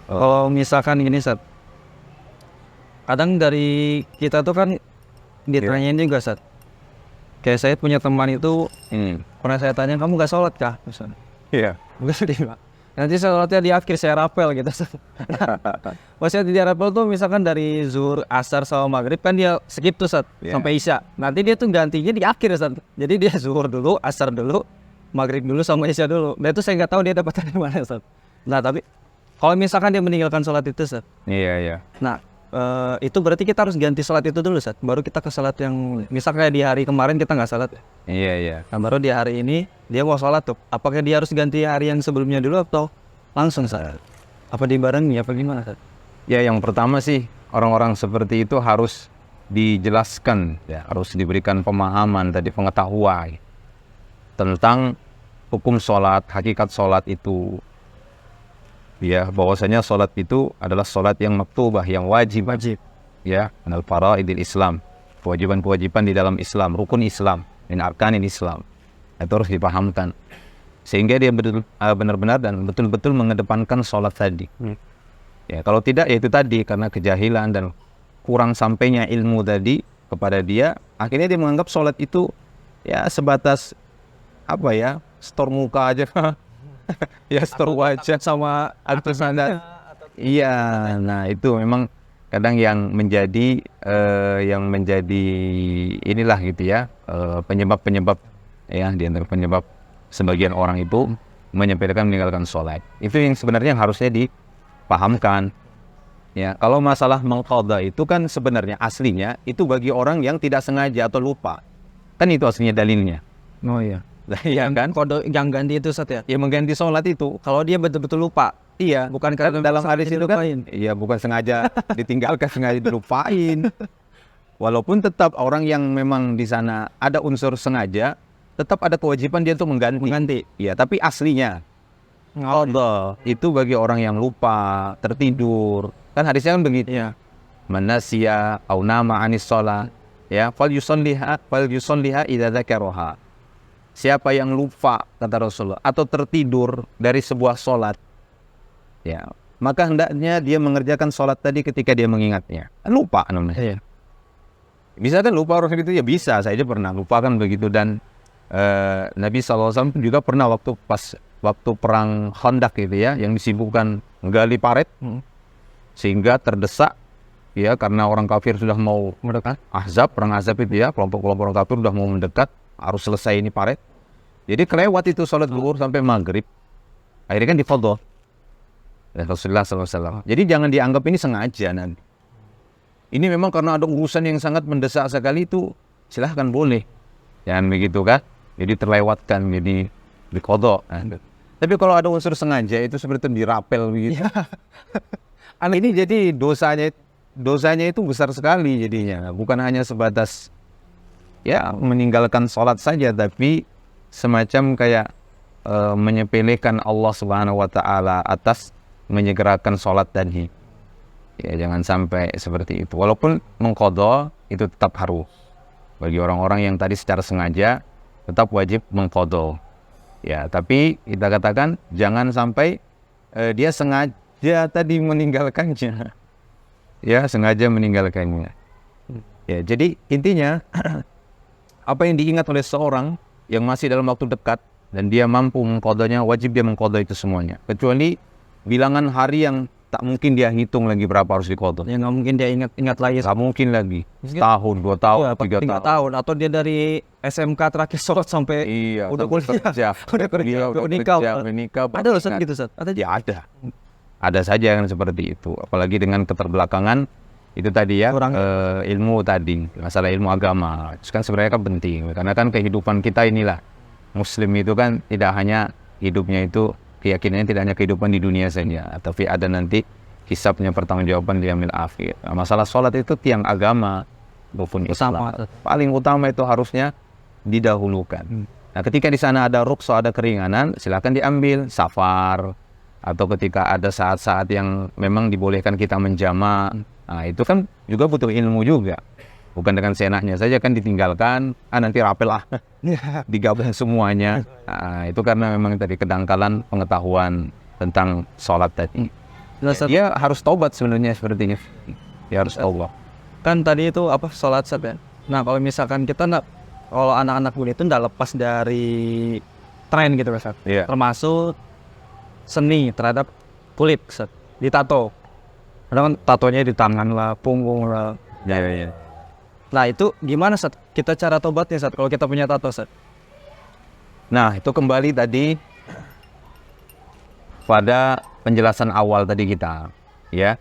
Kalau misalkan gini, Sat, kadang dari kita tuh kan ditanyain juga, Sat. Kayak saya punya teman itu, pernah saya tanya, kamu gak sholat kah? Misalnya. Iya. Enggak, dia bilang, nanti sholatnya di akhir, saya rapel gitu. Maksudnya di rapel tuh misalkan dari zuhur, asar, sama maghrib kan dia skip tuh, Sat, sampai isya. Nanti dia tuh gantinya di akhir, Sat. Jadi dia zuhur dulu, asar dulu, maghrib dulu, sama isya dulu. Nah itu saya nggak tahu dia dapat dari mana, Sat. Nah tapi kalau misalkan dia meninggalkan sholat itu, Sat, Iya. nah itu berarti kita harus ganti sholat itu dulu, Sat. Baru kita ke sholat yang misalnya di hari kemarin kita nggak sholat. Iya. Nah baru di hari ini dia mau sholat tuh. Apakah dia harus ganti hari yang sebelumnya dulu atau langsung, Sat? Apa dibarengi apa gimana, Sat? Ya, yang pertama sih orang-orang seperti itu harus dijelaskan, ya, harus diberikan pemahaman tadi, pengetahuan tentang hukum sholat, hakikat sholat itu. Ya, bahwasanya sholat itu adalah sholat yang maktubah, yang wajib. Ya, anal faraidil Islam, kewajiban-kewajiban di dalam Islam, rukun Islam, min arkanil Islam. Itu harus dipahamkan sehingga dia benar-benar dan betul-betul mengedepankan sholat tadi. Ya, kalau tidak, ya itu tadi, karena kejahilan dan kurang sampainya ilmu tadi kepada dia, akhirnya dia menganggap sholat itu ya sebatas apa ya, store muka aja. Ya, store wajah sama artis adat. Iya, nah itu memang kadang yang menjadi inilah gitu ya, penyebab-penyebab ya, di antara penyebab sebagian orang itu menyepelekan meninggalkan sholat. Itu yang sebenarnya yang harusnya dipahamkan. Ya, kalau masalah mengqadha itu kan sebenarnya aslinya itu bagi orang yang tidak sengaja atau lupa. Kan itu aslinya dalilnya. Oh iya. Iya kan? Kode yang ganti itu, Sat, ya? Ya, mengganti sholat itu. Kalau dia betul-betul lupa. Iya, Bukan kan karena dalam hadis itu kan, dilupain. iya, bukan sengaja ditinggalkan, sengaja dilupain. Walaupun tetap orang yang memang di sana ada unsur sengaja, tetap ada kewajiban dia untuk mengganti. Iya, tapi aslinya qadha itu bagi orang yang lupa, tertidur. Kan hadisnya kan begitu. Iya. Man nasiya au nama anis shalah, ya, fal yusalliha idza dzakaraha. Siapa yang lupa, kata Rasulullah, atau tertidur dari sebuah sholat, ya, maka hendaknya dia mengerjakan sholat tadi ketika dia mengingatnya. Lupa namanya. Iya. Bisa kan lupa orang itu? Ya bisa, saya aja pernah lupa kan begitu. Dan Nabi SAW juga pernah waktu perang Khandaq gitu ya, yang disibukkan menggali parit, sehingga terdesak, ya, karena orang kafir sudah mau mendekat. Perang Ahzab itu ya, kelompok-kelompok orang kafir sudah mau mendekat, harus selesai ini parit. Jadi kelewat itu sholat zuhur sampai maghrib. Akhirnya kan difadhah Rasulullah SAW. Jadi jangan dianggap ini sengaja nanti. Ini memang karena ada urusan yang sangat mendesak sekali, itu silahkan boleh. Jangan begitu kan. Jadi terlewatkan, jadi diqadha. Tapi kalau ada unsur sengaja itu seperti dirapel begitu. Ini jadi dosanya itu besar sekali jadinya. Bukan hanya sebatas ya meninggalkan sholat saja, tapi semacam kayak menyepelekan Allah Subhanahu wa Ta'ala atas menyegerakan sholat tadi. Ya, jangan sampai seperti itu. Walaupun mengqadha itu tetap harus bagi orang-orang yang tadi secara sengaja, tetap wajib mengqadha. Ya, tapi kita katakan jangan sampai dia sengaja tadi meninggalkannya. Ya, sengaja meninggalkannya. Ya, jadi intinya apa yang diingat oleh seorang yang masih dalam waktu dekat dan dia mampu mengqadhanya, wajib dia mengqadha itu semuanya. Kecuali bilangan hari yang tak mungkin dia hitung lagi berapa harus diqadha. Ya nggak mungkin dia ingat lagi. Nggak mungkin lagi. Setahun, 2 tahun, 3 tahun. Atau dia dari SMK terakhir sholat sampai udah kuliah. Udah menikah. Ada loh, Sat, gitu, Sat? Ya ada. Ada saja yang seperti itu. Apalagi dengan keterbelakangan itu tadi ya, ilmu tadi, masalah ilmu agama. Itu kan sebenarnya kan penting, karena kan kehidupan kita inilah, Muslim itu kan tidak hanya hidupnya itu, keyakinannya tidak hanya kehidupan di dunia saja, tapi ada nanti hisabnya, pertanggungjawaban di yaumil akhir. Nah, masalah sholat itu tiang agama maupun Islam. Paling utama itu harusnya didahulukan. Nah, ketika di sana ada rukhsah, ada keringanan, silakan diambil. Safar, atau ketika ada saat-saat yang memang dibolehkan kita menjama. Nah, itu kan juga butuh ilmu juga. Bukan dengan seenaknya saja kan ditinggalkan, nanti rapel digabung semuanya. Nah, itu karena memang tadi kedangkalan pengetahuan tentang sholat tadi. Jelas, Sat. Dia harus taubat sebenarnya sepertinya. Dia harus taubat. Kan tadi itu apa sholat Sat, ya. Nah kalau misalkan kita kalau anak-anak muda itu nggak lepas dari tren gitu Sat. Iya. Termasuk seni terhadap kulit Sat. Ditato. Kadang kan tatonya di tangan lah, punggung lah. Ya. Nah itu gimana Sat? Kita cara tobatnya Sat kalau kita punya tato Sat? Nah, itu kembali tadi pada penjelasan awal tadi kita, ya,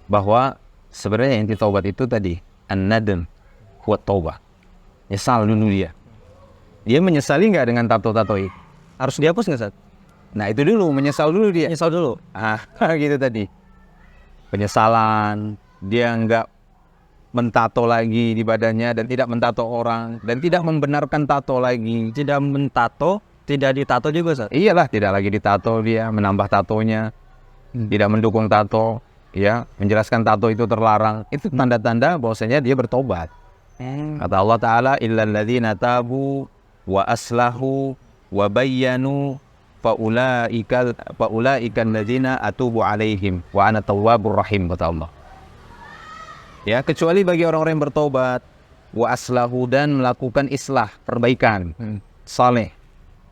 bahwa sebenarnya inti taubat itu tadi an-nadam buat taubat. Nyesal dulu dia. Dia menyesali nggak dengan tato-tato itu? Harus dihapus nggak Sat? Nah, itu dulu, menyesal dulu dia. Nyesal dulu. Gitu tadi. Penyesalan, dia nggak mentato lagi di badannya dan tidak mentato orang dan tidak membenarkan tato lagi. Tidak mentato, tidak ditato juga Sat? Iyalah, tidak lagi ditato dia, menambah tatonya, tidak mendukung tato, ya, menjelaskan tato itu terlarang. Itu tanda-tanda bahwasanya dia bertobat. Kata Allah Ta'ala, illal ladzina tabu wa aslahu wa bayyanu faulaika alladzina atubu alaihim wa ana tawwabur rahim, kata Allah. Ya, kecuali bagi orang-orang yang bertobat wa aslahu dan melakukan islah, perbaikan, saleh.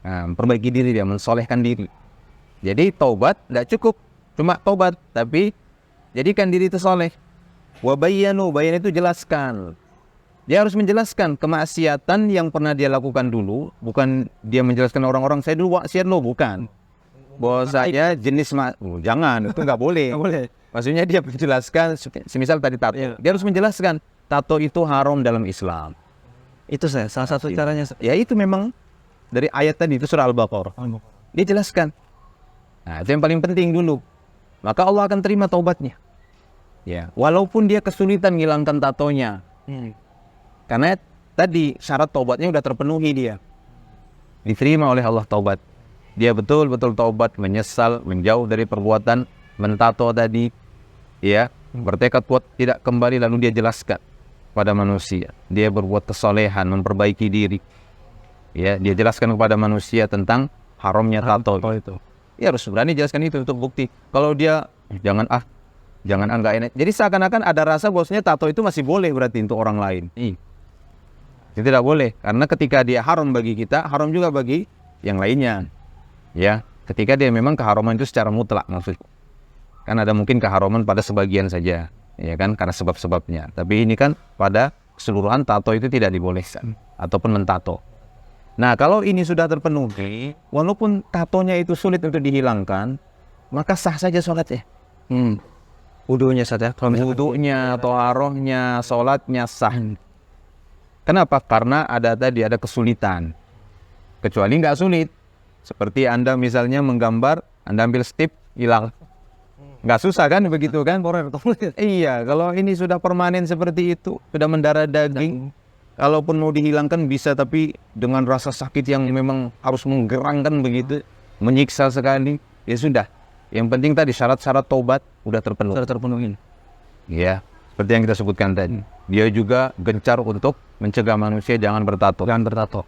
Nah, perbaiki diri dia, mensolehkan diri. Jadi taubat tidak cukup cuma taubat, tapi jadikan diri itu soleh. Wa bayyanu, bayan itu jelaskan. Dia harus menjelaskan kemaksiatan yang pernah dia lakukan dulu, bukan dia menjelaskan orang-orang saya dulu maksiat lo, bukan. Bahwa saya jenis jangan, itu nggak boleh. Nggak boleh. Maksudnya dia menjelaskan, semisal tadi tato, Iya. dia harus menjelaskan tato itu haram dalam Islam. Itu salah satu caranya Sat. Ya itu memang dari ayat tadi itu surah Al-Baqarah. Dia jelaskan. Nah, itu yang paling penting dulu. Maka Allah akan terima taubatnya. Ya, walaupun dia kesulitan menghilangkan tatonya. Karena tadi syarat taubatnya sudah terpenuhi dia. Diterima oleh Allah taubat. Dia betul-betul taubat, menyesal, menjauh dari perbuatan mentato tadi. Ya, bertekad buat tidak kembali, lalu dia jelaskan pada manusia. Dia berbuat kesolehan, memperbaiki diri. Ya, dia jelaskan kepada manusia tentang haramnya tato itu. Ya harus berani jelaskan itu untuk bukti. Kalau dia jangan enggak enak. Jadi seakan-akan ada rasa bahwasanya tato itu masih boleh berarti untuk orang lain. Itu tidak boleh karena ketika dia haram bagi kita, haram juga bagi yang lainnya. Ya, ketika dia memang keharaman itu secara mutlak maksud. Kan ada mungkin keharaman pada sebagian saja, ya kan, karena sebab-sebabnya. Tapi ini kan pada keseluruhan tato itu tidak dibolehkan ataupun mentato. Nah, kalau ini sudah terpenuhi, walaupun tatonya itu sulit untuk dihilangkan, maka sah saja sholatnya. Wudunya Sat ya. Wudunya, toharohnya, sholatnya sah. Kenapa? Karena ada kesulitan. Kecuali nggak sulit. Seperti Anda misalnya menggambar, Anda ambil stip, hilang. Nggak susah kan begitu kan? Iya, kalau ini sudah permanen seperti itu, sudah mendarah daging, kalaupun mau dihilangkan bisa, tapi dengan rasa sakit yang memang harus menggerangkan begitu, menyiksa sekali, ya sudah. Yang penting tadi syarat-syarat taubat udah terpenuhi. Sudah terpenuhi. Ya, seperti yang kita sebutkan tadi. Dia juga gencar untuk mencegah manusia jangan bertato. Jangan bertato.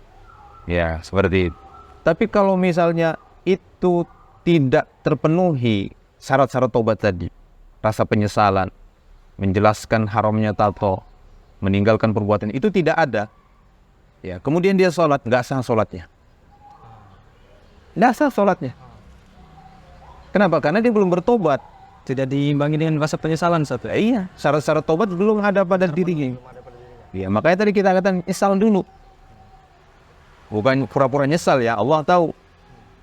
Ya, seperti itu. Tapi kalau misalnya itu tidak terpenuhi syarat-syarat taubat tadi, rasa penyesalan, menjelaskan haramnya tato, meninggalkan perbuatan itu tidak ada. Ya, kemudian dia sholat, nggak sah sholatnya. Nggak sah sholatnya. Kenapa? Karena dia belum bertobat. Tidak diimbangi dengan rasa penyesalan Sat. Iya, syarat-syarat tobat belum ada pada dirinya. Iya, makanya tadi kita katakan nyesal dulu. Bukan pura-pura nyesal ya, Allah tahu.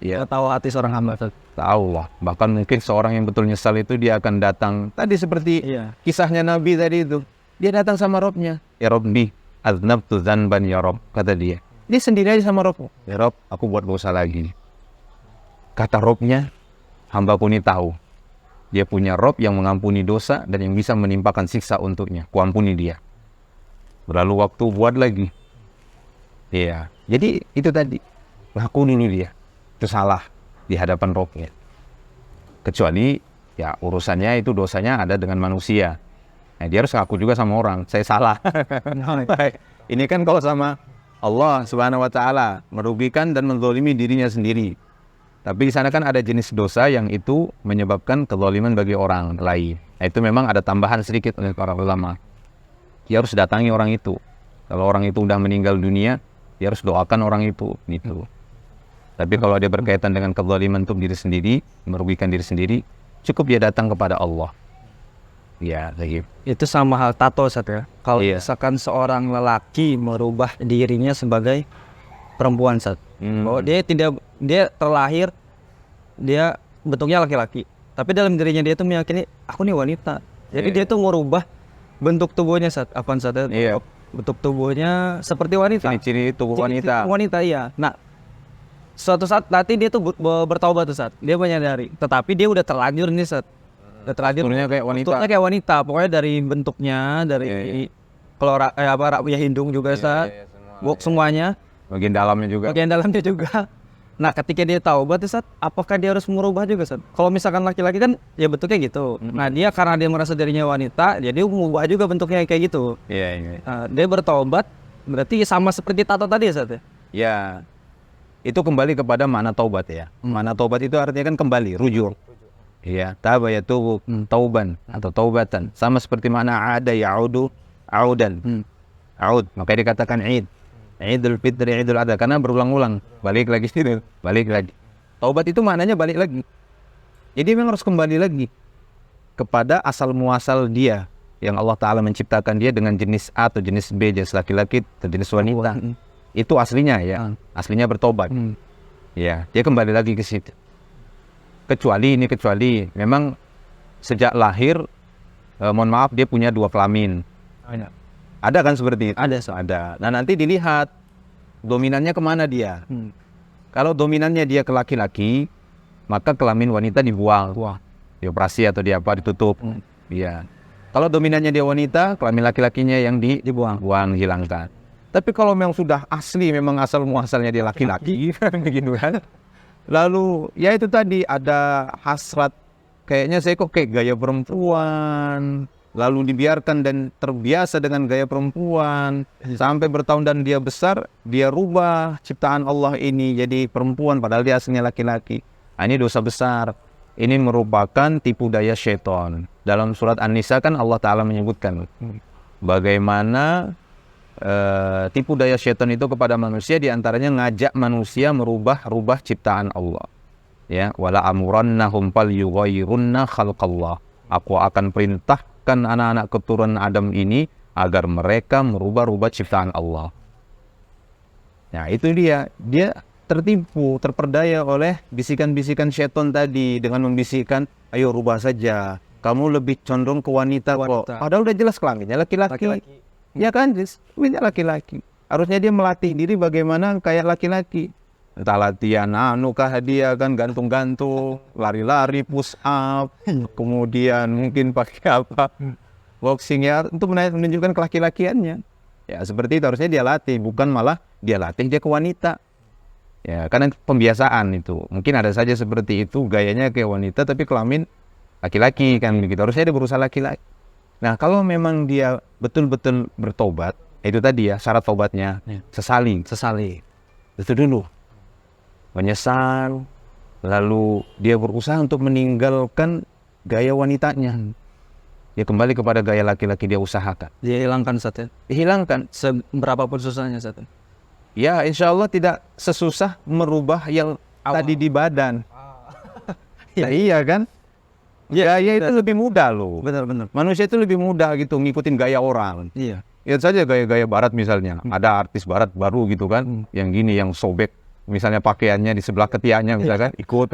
Kita tahu hati seorang hamba Sat. Tahu lah. Bahkan mungkin seorang yang betul nyesal itu dia akan datang. Tadi seperti kisahnya Nabi tadi itu. Dia datang sama Robnya. Ya Robbi, aznabtu dzanban ya Rob, kata dia. Dia sendiri aja sama Rob. Ya Rob, aku buat dosa lagi. Kata Robnya, hambaku ini tahu. Dia punya Rob yang mengampuni dosa dan yang bisa menimpakan siksa untuknya. Kuampuni dia. Berlalu waktu buat lagi. Iya. Jadi itu tadi. Ngaku dulu dia. Itu salah di hadapan Robnya. Kecuali ya urusannya itu dosanya ada dengan manusia. Nah, dia harus ngaku juga sama orang. Saya salah. Ini kan kalau sama Allah Subhanahu wa Ta'ala merugikan dan menzalimi dirinya sendiri. Tapi di sana kan ada jenis dosa yang itu menyebabkan kezaliman bagi orang lain. Nah, itu memang ada tambahan sedikit oleh para ulama. Dia harus datangi orang itu. Kalau orang itu udah meninggal dunia, dia harus doakan orang itu gitu. Tapi kalau dia berkaitan dengan kezaliman untuk diri sendiri, merugikan diri sendiri, cukup dia datang kepada Allah. Ya, kayak gitu. Itu sama hal tato Ustaz ya. Kalau Iya. misalkan seorang lelaki merubah dirinya sebagai perempuan Ustaz. Bahwa dia terlahir dia bentuknya laki-laki. Tapi dalam dirinya dia tuh meyakini aku nih wanita. Jadi Iya. dia tuh merubah bentuk tubuhnya Ustaz. Apa Ustaz? Iya. Bentuk tubuhnya seperti wanita. Ciri-ciri tubuh Ciri-ciri wanita. Wanita iya. Nah, suatu saat nanti dia tuh bertaubat tuh Ustaz. Dia menyadari. Tetapi dia udah terlanjur nih Ustaz. Udah terlanjur. Bentuknya kayak wanita. Bentuknya kayak wanita. Pokoknya dari bentuknya, dari kalau ya hidung juga Ustaz. Semuanya. Bagian dalamnya juga. Bagian dalamnya juga. Nah, ketika dia taubat Ustaz, apakah dia harus merubah juga Ustaz? Kalau misalkan laki-laki kan ya bentuknya gitu. Nah, dia karena dia merasa dirinya wanita, jadi mengubah juga bentuknya kayak gitu. Iya. Nah, dia bertaubat berarti sama seperti tato tadi Ustaz ya? Ya, itu kembali kepada makna taubat ya. Makna taubat itu artinya kan kembali, rujuk. Iya, taba ya tubuh, tauban atau taubatan. Sama seperti makna ada ya'udu, audan. Aud, makanya dikatakan id. Idul Fitri, Idul Adha, karena berulang-ulang. Balik lagi situ, balik lagi. Taubat itu maknanya balik lagi. Jadi memang harus kembali lagi kepada asal muasal dia yang Allah Ta'ala menciptakan dia dengan jenis A atau jenis B, jenis laki-laki atau jenis wanita. Itu aslinya ya, aslinya bertobat. Ya, dia kembali lagi ke situ. Kecuali memang sejak lahir, mohon maaf dia punya 2 kelamin. Ada kan seperti itu? Ada. Nah nanti dilihat dominannya kemana dia. Kalau dominannya dia ke laki-laki, maka kelamin wanita dibuang, dioperasi atau ditutup. Iya. Kalau dominannya dia wanita, kelamin laki-lakinya yang dibuang, hilangkan. Tapi kalau memang sudah asli, memang asal muasalnya dia laki-laki, begitu kan. Lalu ya itu tadi ada hasrat, kayaknya saya kok kayak gaya perempuan. Lalu dibiarkan dan terbiasa dengan gaya perempuan sampai bertahun dan dia besar, dia rubah ciptaan Allah ini jadi perempuan padahal dia aslinya laki-laki. Nah, ini dosa besar. Ini merupakan tipu daya syaitan. Dalam surat An-Nisa kan Allah Ta'ala menyebutkan bagaimana tipu daya syaitan itu kepada manusia, diantaranya ngajak manusia merubah ciptaan Allah. Ya, wala amurannahum fal yughayyirunna khalqallah. Aku akan perintahkan anak-anak keturunan Adam ini agar mereka merubah ciptaan Allah. Nah, itu dia tertipu, terperdaya oleh bisikan-bisikan syaitan tadi dengan membisikkan, ayo rubah saja. Kamu lebih condong ke wanita kok. Padahal udah jelas kelaminnya laki-laki. Ya kan, kelaminnya laki-laki. Harusnya dia melatih diri bagaimana kayak laki-laki. Entah latihan kah dia kan gantung-gantung, lari-lari, push up, kemudian mungkin pakai apa, boxing ya, untuk menunjukkan kelaki-lakiannya. Ya seperti itu harusnya dia latih, bukan malah dia latih dia ke wanita. Ya karena pembiasaan itu, mungkin ada saja seperti itu, gayanya kayak wanita tapi kelamin laki-laki kan begitu. Harusnya dia berusaha laki-laki. Nah kalau memang dia betul-betul bertobat, itu tadi ya syarat tobatnya, sesali. Itu dulu. Menyesal, lalu dia berusaha untuk meninggalkan gaya wanitanya. Dia kembali kepada gaya laki-laki, dia usahakan. Dia hilangkan Ustaz ya? Dihilangkan. Seberapapun susahnya Ustaz. Ya insya Allah tidak sesusah merubah yang tadi di badan. Ya, iya kan? Gaya itu lebih mudah loh. Benar. Manusia itu lebih mudah gitu ngikutin gaya orang. Iya. Lihat saja gaya-gaya barat misalnya. Ada artis barat baru gitu kan, yang gini, yang sobek. Misalnya pakaiannya di sebelah ketiaknya misalkan, ikut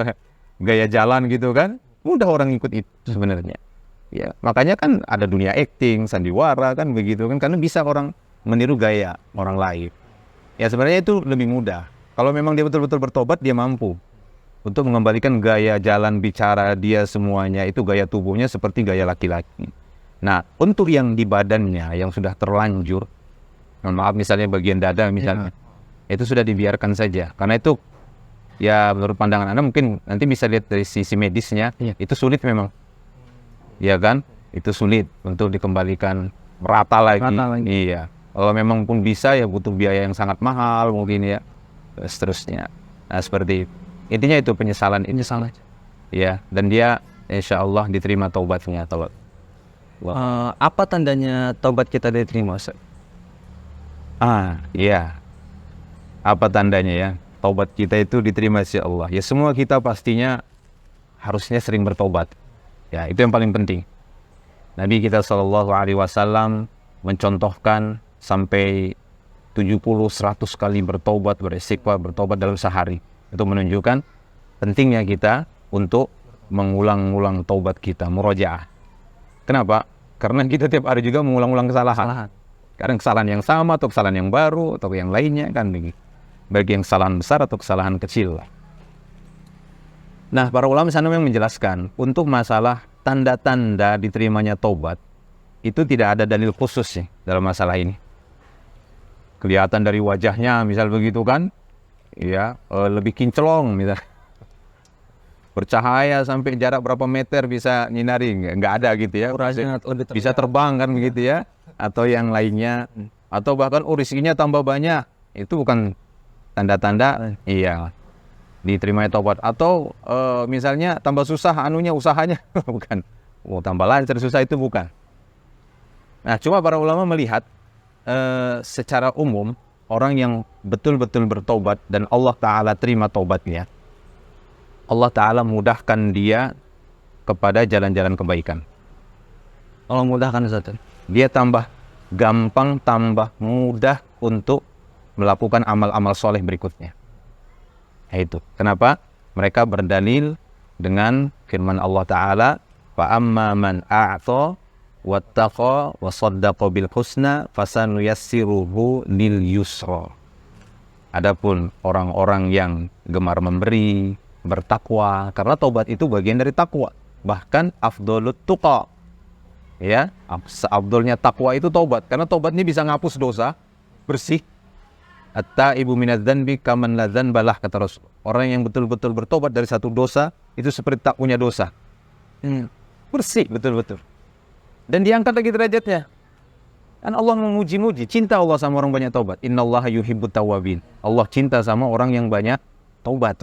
gaya jalan gitu kan, mudah orang ikut itu sebenarnya. Ya, makanya kan ada dunia acting, sandiwara kan begitu kan, karena bisa orang meniru gaya orang lain. Ya sebenarnya itu lebih mudah. Kalau memang dia betul-betul bertobat, dia mampu untuk mengembalikan gaya jalan bicara dia semuanya, itu gaya tubuhnya seperti gaya laki-laki. Nah, untuk yang di badannya yang sudah terlanjur, maaf misalnya bagian dada misalnya, itu sudah dibiarkan saja. Karena itu ya menurut pandangan Anda mungkin nanti bisa lihat dari sisi medisnya, itu sulit memang. Ya kan? Itu sulit untuk dikembalikan merata lagi. Iya. Kalau memang pun bisa ya butuh biaya yang sangat mahal mungkin ya. Seterusnya. Nah, seperti itu. Intinya itu penyesalan itu. Penyesalan. Ya, dan dia insya Allah diterima taubatnya. Apa tandanya taubat kita diterima, Ustaz? Iya. Apa tandanya ya? Taubat kita itu diterima si Allah. Ya semua kita pastinya harusnya sering bertobat. Ya, itu yang paling penting. Nabi kita Shallallahu Alaihi Wasallam mencontohkan sampai 70-100 kali bertobat, beristighfar, bertobat dalam sehari. Itu menunjukkan pentingnya kita untuk mengulang-ulang taubat kita, murojaah. Kenapa? Karena kita tiap hari juga mengulang-ulang kesalahan. Kadang kesalahan yang sama atau kesalahan yang baru atau yang lainnya kan begitu. Baik yang kesalahan besar atau kesalahan kecil. Nah, para ulama sana yang menjelaskan untuk masalah tanda-tanda diterimanya taubat itu tidak ada dalil khusus sih dalam masalah ini. Kelihatan dari wajahnya misal begitu kan, ya lebih kinclong misal. Bercahaya sampai jarak berapa meter bisa nyinari, nggak ada gitu ya. Bisa terbang kan begitu ya, atau yang lainnya, atau bahkan rezekinya tambah banyak, itu bukan tanda-tanda iya diterima taubat. Atau misalnya tambah susah usahanya, bukan. Tambah lancar susah itu bukan. Nah, cuma para ulama melihat secara umum orang yang betul-betul bertobat dan Allah Ta'ala terima taubatnya, Allah Ta'ala mudahkan dia kepada jalan-jalan kebaikan. Allah mudahkan, Ustaz. Dia tambah gampang, tambah mudah untuk melakukan amal-amal soleh berikutnya. Itu kenapa mereka berdalil dengan firman Allah Ta'ala, فَأَمَّا مَنْ أَعْطَى وَاتَّقَى وَصَدَّقَ بِالْحُسْنَى فَسَنُيَسِّرُهُ لِلْيُسْرَى. Adapun orang-orang yang gemar memberi, bertakwa, karena taubat itu bagian dari takwa, bahkan afdolut tuqa, ya, seabdolnya takwa itu taubat, karena taubat ini bisa ngapus dosa, bersih. At-taibu minadz-dzanbi kaman la dzanbalah, kata Rasul. Orang yang betul-betul bertobat dari satu dosa itu seperti tak punya dosa. Bersih betul-betul. Dan diangkat lagi derajatnya. Kan Allah memuji-muji, cinta Allah sama orang banyak taubat. Innallaha yuhibbut tawwabin. Allah cinta sama orang yang banyak taubat.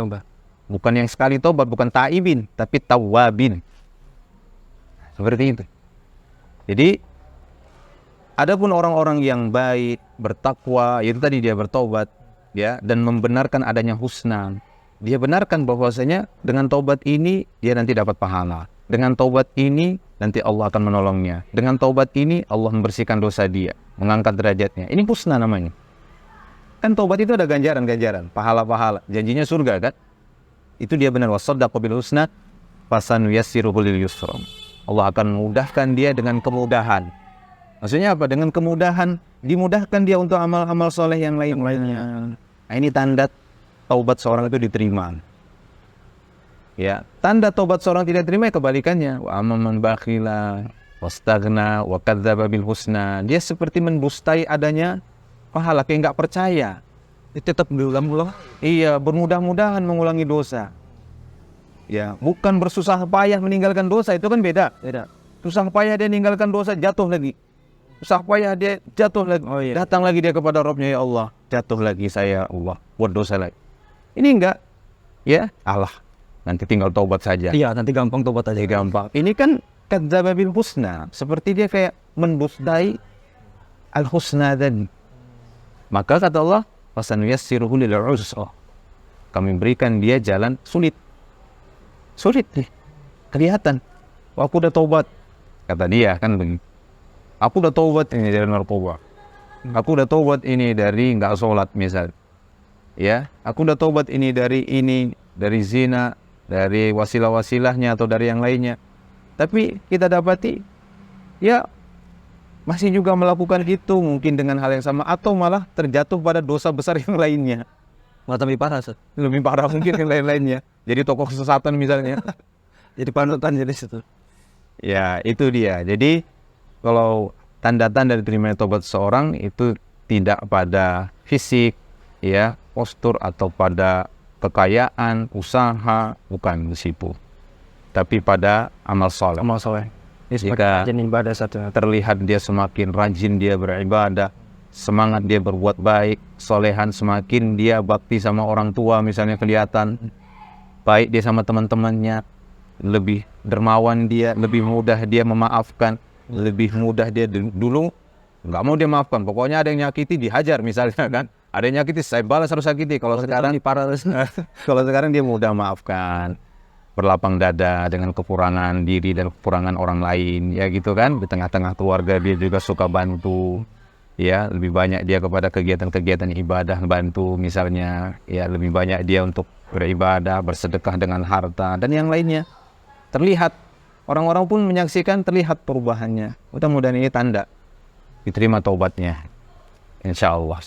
Bukan yang sekali taubat, bukan taibin, tapi tawwabin. Seperti itu. Jadi, adapun orang-orang yang baik, bertakwa, yaitu tadi dia bertaubat, ya, dan membenarkan adanya husna. Dia benarkan bahwasanya dengan taubat ini dia nanti dapat pahala. Dengan taubat ini nanti Allah akan menolongnya. Dengan taubat ini Allah membersihkan dosa dia, mengangkat derajatnya. Ini husna namanya. Kan taubat itu ada ganjaran-ganjaran, pahala-pahala, janjinya surga kan? Itu dia benar, wasaddaqa bil husna fasanuyassiruhu lil yusra. Allah akan memudahkan dia dengan kemudahan. Maksudnya apa? Dengan kemudahan dimudahkan dia untuk amal-amal soleh yang lainnya. Nah, ini tanda taubat seorang itu diterima. Ya, tanda taubat seorang tidak diterima kebalikannya. Wa amman bakhila wastaghna wa kadzdzaba bil husna. Dia seperti mendustai adanya pahala, kayak enggak percaya. Dia tetap berulang-ulang. Iya, bermudah-mudahan mengulangi dosa. Ya, bukan bersusah payah meninggalkan dosa, itu kan beda. Susah payah dia meninggalkan dosa, jatuh lagi. Susah payah dia jatuh lagi. Datang lagi dia kepada Rabb-nya, ya Allah, jatuh lagi saya, Allah, buat dosa lagi. Ini enggak. Ya, Allah. Nanti tinggal taubat saja. Iya, nanti gampang taubat aja. Gampang. Ini kan kadzdzaba bil husna, seperti dia kayak mendustai al-husna tadi. Maka kata Allah, fasanuyassiruhu lil usra. Kami berikan dia jalan sulit. Sulit nih. Kelihatan. Aku udah taubat. Kata dia kan begitu. Aku udah taubat ini dari narkoba. Aku udah taubat ini dari nggak sholat misal. Ya, aku udah taubat ini, dari zina, dari wasilah-wasilahnya atau dari yang lainnya. Tapi kita dapati, ya masih juga melakukan itu mungkin dengan hal yang sama atau malah terjatuh pada dosa besar yang lainnya. Malah lebih parah, Ustaz. Lebih parah mungkin yang lain-lainnya. Jadi tokoh kesesatan misalnya. Jadi panutan jadi situ. Ya, itu dia. Jadi kalau tanda-tanda diterimanya taubat seorang itu tidak pada fisik, ya, postur atau pada kekayaan, usaha, bukan disipu. Tapi pada amal soleh. Amal soleh. Jika ibadah satu. terlihat dia semakin rajin dia beribadah, semangat dia berbuat baik, solehan, semakin dia bakti sama orang tua misalnya kelihatan, baik dia sama teman-temannya, lebih dermawan dia, lebih mudah dia memaafkan, lebih mudah dia dulu nggak mau dia maafkan. Pokoknya ada yang nyakiti dihajar misalnya kan. Ada yang nyakiti saya balas harus sakiti. Kalau sekarang kalau sekarang dia mudah maafkan, berlapang dada dengan kekurangan diri dan kekurangan orang lain, ya gitu kan. Di tengah-tengah keluarga dia juga suka bantu, ya lebih banyak dia kepada kegiatan-kegiatan ibadah bantu misalnya, ya lebih banyak dia untuk beribadah, bersedekah dengan harta dan yang lainnya. Terlihat orang-orang pun menyaksikan, terlihat perubahannya. Mudah-mudahan ini tanda diterima taubatnya, insya Allah.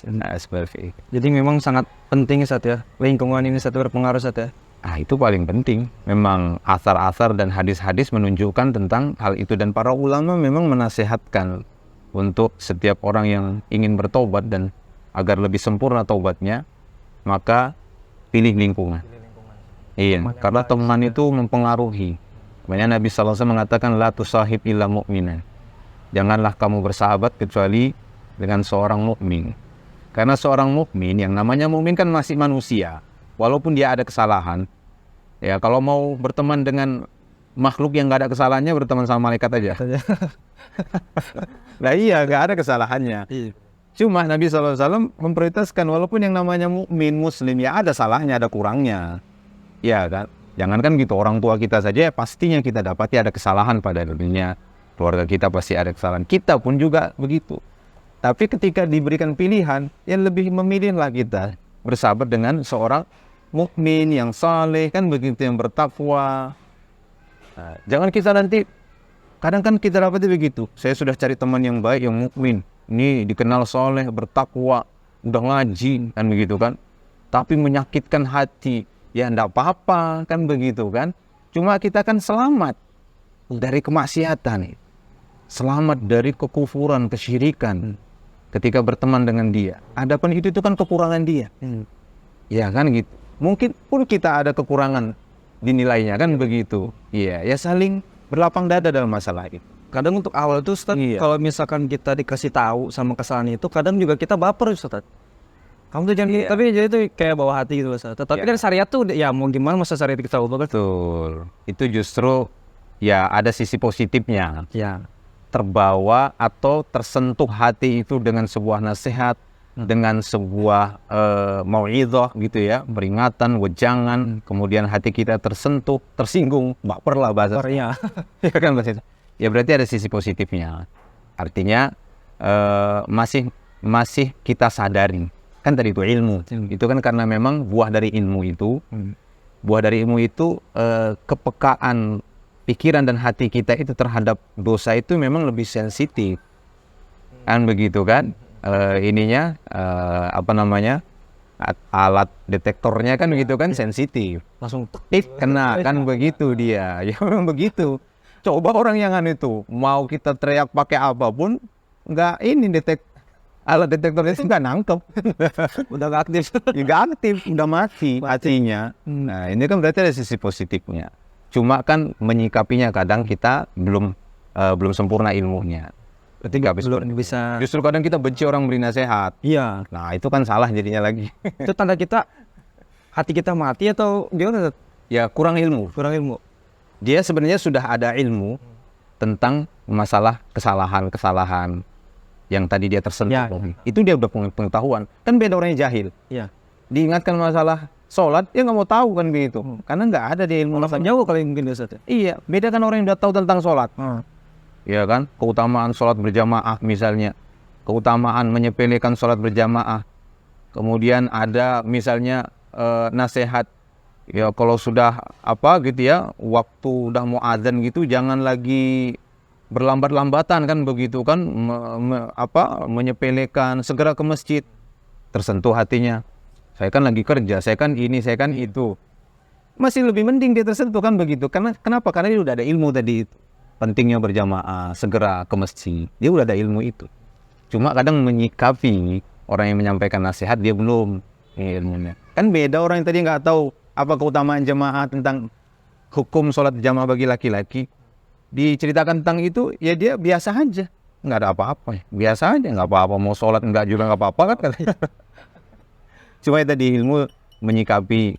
Jadi memang sangat penting Ustaz ya, lingkungan ini Ustaz berpengaruh Ustaz ya. Itu paling penting. Memang asar-asar dan hadis-hadis menunjukkan tentang hal itu, dan para ulama memang menasehatkan untuk setiap orang yang ingin bertobat dan agar lebih sempurna taubatnya, maka pilih lingkungan. Iya, karena teman itu mempengaruhi. Makanya Nabi SAW mengatakan la tusahib illa mu'minan. Janganlah kamu bersahabat kecuali dengan seorang mukmin. Karena seorang mukmin, yang namanya mukmin kan masih manusia. Walaupun dia ada kesalahan, ya kalau mau berteman dengan makhluk yang nggak ada kesalahannya, berteman sama malaikat aja. Nah iya, nggak ada kesalahannya. Cuma Nabi SAW memprioritaskan, walaupun yang namanya mukmin muslim ya ada salahnya, ada kurangnya. Ya kan, jangankan gitu, orang tua kita saja pastinya kita dapati ada kesalahan pada dirinya. Keluarga kita pasti ada kesalahan, kita pun juga begitu. Tapi ketika diberikan pilihan, yang lebih memilihlah kita bersahabat dengan seorang mukmin yang saleh, kan begitu, yang bertakwa. Nah, jangan kita nanti, kadang kan kita dapati begitu, saya sudah cari teman yang baik, yang mukmin, ini dikenal saleh, bertakwa, udah ngaji, kan begitu kan, tapi menyakitkan hati, ya enggak apa-apa, kan begitu kan. Cuma kita kan selamat dari kemaksiatan, selamat dari kekufuran, kesyirikan ketika berteman dengan dia. Adapun itu kan kekurangan dia. Ya kan gitu. Mungkin pun kita ada kekurangan dinilainya, kan begitu. Iya, ya saling berlapang dada dalam masalah itu. Kadang untuk awal tuh Ustaz, kalau misalkan kita dikasih tahu sama kesalahan itu, kadang juga kita baper Ustaz. Kamu tuh jangan, tapi jadi itu kayak bawa hati gitu Ustaz. Tapi kan syariat tuh ya mau gimana, masa syariat kita ubah kan? Betul. Itu justru ya ada sisi positifnya. Ya. Terbawa atau tersentuh hati itu dengan sebuah nasihat, dengan sebuah mau'idhah gitu ya, peringatan, wejangan, kemudian hati kita tersentuh, tersinggung, baper lah bahasa. Ya. Ya kan bahasa itu. Ya berarti ada sisi positifnya. Artinya masih kita sadari. Kan tadi itu ilmu. Itu kan karena memang buah dari ilmu itu, kepekaan pikiran dan hati kita itu terhadap dosa itu memang lebih sensitif, kan begitu kan. Alat detektornya kan begitu kan, sensitif, langsung kena, kan begitu dia. Ya memang begitu. Coba orang yang itu mau kita teriak pakai apapun, nggak alat detektornya itu nggak nangkep. Udah nggak aktif. Ya nggak aktif, udah mati hatinya. Nah ini kan berarti ada sisi positifnya. Cuma kan menyikapinya kadang kita belum sempurna ilmunya. Ketika belum bisa. Justru kadang kita benci orang beri nasihat. Iya. Nah itu kan salah jadinya lagi. Itu tanda kita hati kita mati atau gimana? Ya kurang ilmu. Kurang ilmu. Dia sebenarnya sudah ada ilmu tentang masalah kesalahan yang tadi dia tersentuh. Ya. Itu dia udah punya pengetahuan. Kan beda orang yang jahil. Iya. Diingatkan masalah sholat, dia nggak mau tahu kan begitu. Karena nggak ada di ilmu. Jauh kali mungkin Ustaz. Iya, beda kan orang yang udah tahu tentang sholat. Ya kan, keutamaan sholat berjamaah misalnya, keutamaan menyepelekan sholat berjamaah. Kemudian ada misalnya nasihat, ya kalau sudah gitu ya, waktu udah mau adzan gitu, jangan lagi berlambat-lambatan kan begitu kan, menyepelekan, segera ke masjid. Tersentuh hatinya. Saya kan lagi kerja, saya kan ini, saya kan itu. Masih lebih mending dia tersentuh kan begitu. Kenapa? Karena dia udah ada ilmu tadi itu. Pentingnya berjamaah, segera ke masjid. Dia udah ada ilmu itu. Cuma kadang menyikapi orang yang menyampaikan nasihat, dia belum ilmunya. Kan beda orang yang tadi nggak tahu apa keutamaan jamaah, tentang hukum sholat jamaah bagi laki-laki. Diceritakan tentang itu, ya dia biasa aja. Nggak ada apa-apa. Biasa aja, nggak apa-apa. Mau sholat nggak juga nggak apa-apa kan katanya. Cuma tadi ilmu menyikapi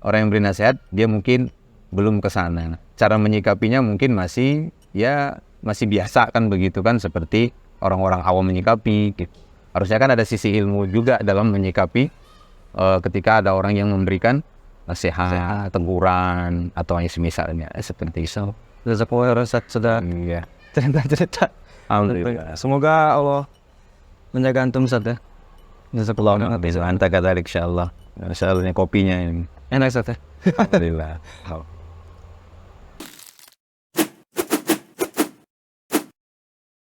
orang yang beri nasihat dia mungkin belum ke sana. Cara menyikapinya mungkin masih biasa kan begitu kan, seperti orang-orang awam menyikapi gitu. Harusnya kan ada sisi ilmu juga dalam menyikapi ketika ada orang yang memberikan nasihat, teguran atau yang semisalnya seperti itu. Jazakumullah Ustaz sudah Iya. cerita-cerita. Alhamdulillah. Semoga Allah menjaga antum Ustaz ya. Jazakumullah. Besok anta kata insyaallah. Insyaallah kopinya ini. Enak Ustaz ya. Alhamdulillah.